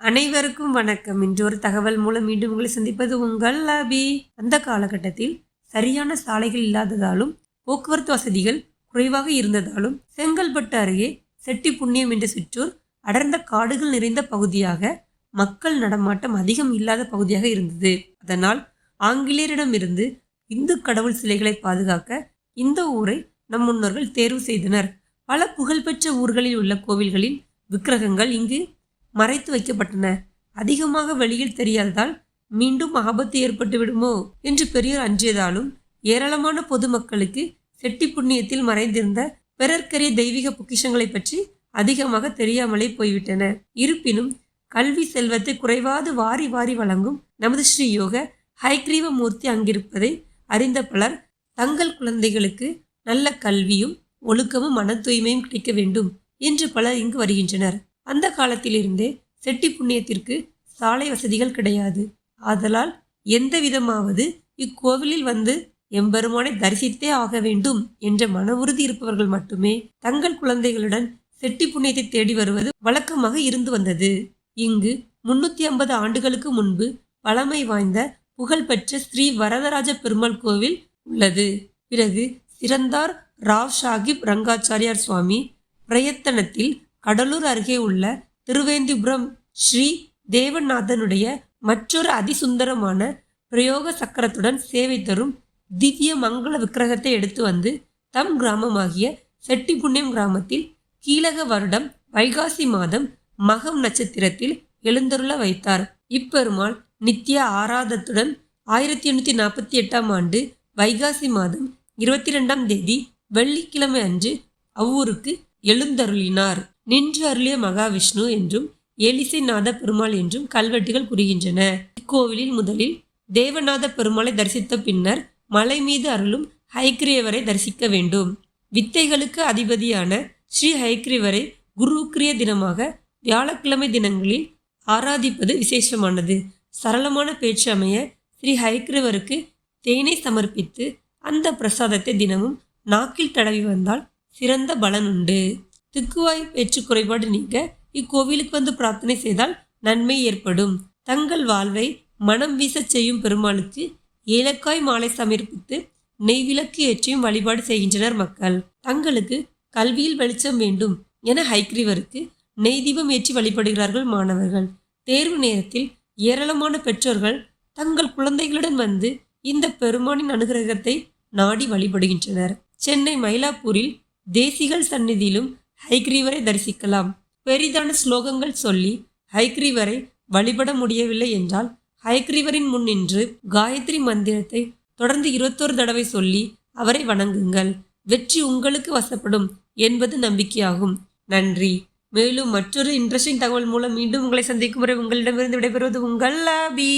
அனைவருக்கும் வணக்கம். இன்று ஒரு தகவல் மூலம் மீண்டும் உங்களை சந்திப்பது உங்கள் லாபி. அந்த காலகட்டத்தில் சரியான சாலைகள் இல்லாததாலும் போக்குவரத்து வசதிகள் குறைவாக இருந்ததாலும் செங்கல்பட்டு அருகே செட்டி புண்ணியம் என்ற சிற்றூர் அடர்ந்த காடுகள் நிறைந்த பகுதியாக, மக்கள் நடமாட்டம் அதிகம் இல்லாத பகுதியாக இருந்தது. அதனால் ஆங்கிலேயரிடமிருந்து இந்து கடவுள் சிலைகளை பாதுகாக்க இந்த ஊரை நம் முன்னோர்கள் தேர்வு செய்தனர். பல புகழ்பெற்ற ஊர்களில் உள்ள கோவில்களின் விக்கிரகங்கள் இங்கு மறைத்து வைக்கப்பட்டன. அதிகமாக வெளியில் தெரியாததால் மீண்டும் ஆபத்து ஏற்பட்டு விடுமோ என்று பெரியோர் அஞ்சியதாலும் ஏராளமான பொதுமக்களுக்கு செட்டி புண்ணியத்தில் மறைந்திருந்த பிறர்க்கரிய தெய்வீக பொக்கிஷங்களை பற்றி அதிகமாக தெரியாமலே போய்விட்டன. இருப்பினும் கல்வி செல்வத்தை குறைவாது வாரி வாரி வழங்கும் நமது ஸ்ரீ யோக ஹயக்ரீவ மூர்த்தி அங்கிருப்பதை அறிந்த பலர் தங்கள் குழந்தைகளுக்கு நல்ல கல்வியும் ஒழுக்கமும் மன தூய்மையும் கிடைக்க வேண்டும் என்று பலர் இங்கு வருகின்றனர். அந்த காலத்திலிருந்தே செட்டி புண்ணியத்திற்கு சாலை வசதிகள் கிடையாது. ஆதலால் எந்த விதமாவது இக்கோவிலில் வந்து எம்பெருமானை தரிசித்தே ஆக வேண்டும் என்ற மன உறுதி இருப்பவர்கள் மட்டுமே தங்கள் குழந்தைகளுடன் செட்டி புண்ணியத்தை தேடி வருவது வழக்கமாக இருந்து வந்தது. இங்கு 350 ஆண்டுகளுக்கு முன்பு பழமை வாய்ந்த புகழ்பெற்ற ஸ்ரீ வரதராஜ பெருமாள் கோவில் உள்ளது. பிறகு சிறந்தார் ராவ் சாஹிப் ரங்காச்சாரியார் சுவாமி பிரயத்தனத்தில் கடலூர் அருகே உள்ள திருவேந்திபுரம் ஸ்ரீ தேவநாதனுடைய மற்றொரு அதிசுந்தரமான பிரயோக சக்கரத்துடன் சேவை தரும் திவ்ய மங்கள விக்கிரகத்தை எடுத்து வந்து தம் கிராமமாகிய செட்டி புண்ணியம் கிராமத்தில் கீழக வருடம் வைகாசி மாதம் மகம் நட்சத்திரத்தில் எழுந்தருள வைத்தார். இப்பெருமாள் நித்திய ஆராதத்துடன் 1848ஆம் ஆண்டு வைகாசி மாதம் 22ஆம் தேதி வெள்ளிக்கிழமை அன்று அவ்வூருக்கு எழுந்தருளினார். நின்று அருளிய மகாவிஷ்ணு என்றும் ஏலிசைநாத பெருமாள் என்றும் கல்வெட்டுகள் கூறுகின்றன. இக்கோவிலில் முதலில் தேவநாத பெருமாளை தரிசித்த பின்னர் மலை மீது அருளும் ஹயக்ரீவரை தரிசிக்க வேண்டும். வித்தைகளுக்கு அதிபதியான ஸ்ரீ ஹயக்ரீவரை குருக்கிரிய தினமாக வியாழக்கிழமை தினங்களில் ஆராதிப்பது விசேஷமானது. சரளமான பேச்சு அமைய ஸ்ரீ ஹயக்ரீவருக்கு தேனை சமர்ப்பித்து அந்த பிரசாதத்தை தினமும் நாக்கில் தடவி வந்தால் சிறந்த பலன் உண்டு. திக்குவாய் பேச்சு குறைபாடு நீங்க இக்கோவிலுக்கு வந்து பிரார்த்தனை செய்தால் நன்மை ஏற்படும். தங்கள் வாழ்வை மனம் வீச செய்யும் பெருமாளுக்கு ஏலக்காய் மாலை சமர்ப்பித்து நெய்விளக்கு ஏற்றியும் வழிபாடு செய்கின்றனர் மக்கள். தங்களுக்கு கல்வியில் வெளிச்சம் வேண்டும் என ஹயக்ரீவருக்கு நெய் தீபம் ஏற்றி வழிபடுகிறார்கள் மாணவர்கள். தேர்வு நேரத்தில் ஏராளமான பெற்றோர்கள் தங்கள் குழந்தைகளுடன் வந்து இந்த பெருமானின் அனுகிரகத்தை நாடி வழிபடுகின்றனர். சென்னை மயிலாப்பூரில் தேசிகள் சந்நிதியிலும் ஹயக்ரீவரை தரிசிக்கலாம். பெரிதான ஸ்லோகங்கள் சொல்லி ஹயக்ரீவரை வழிபட முடியவில்லை என்றால் ஹயக்ரீவரின் முன் நின்று காயத்ரி மந்திரத்தை தொடர்ந்து 21 தடவை சொல்லி அவரை வணங்குங்கள். வெற்றி உங்களுக்கு வசப்படும் என்பது நம்பிக்கையாகும். நன்றி. மேலும் மற்றொரு இன்ட்ரெஸ்டிங் தகவல் மூலம் மீண்டும் உங்களை சந்திக்கும் வரை உங்களிடமிருந்து விடைபெறுவது உங்கள் லாபி.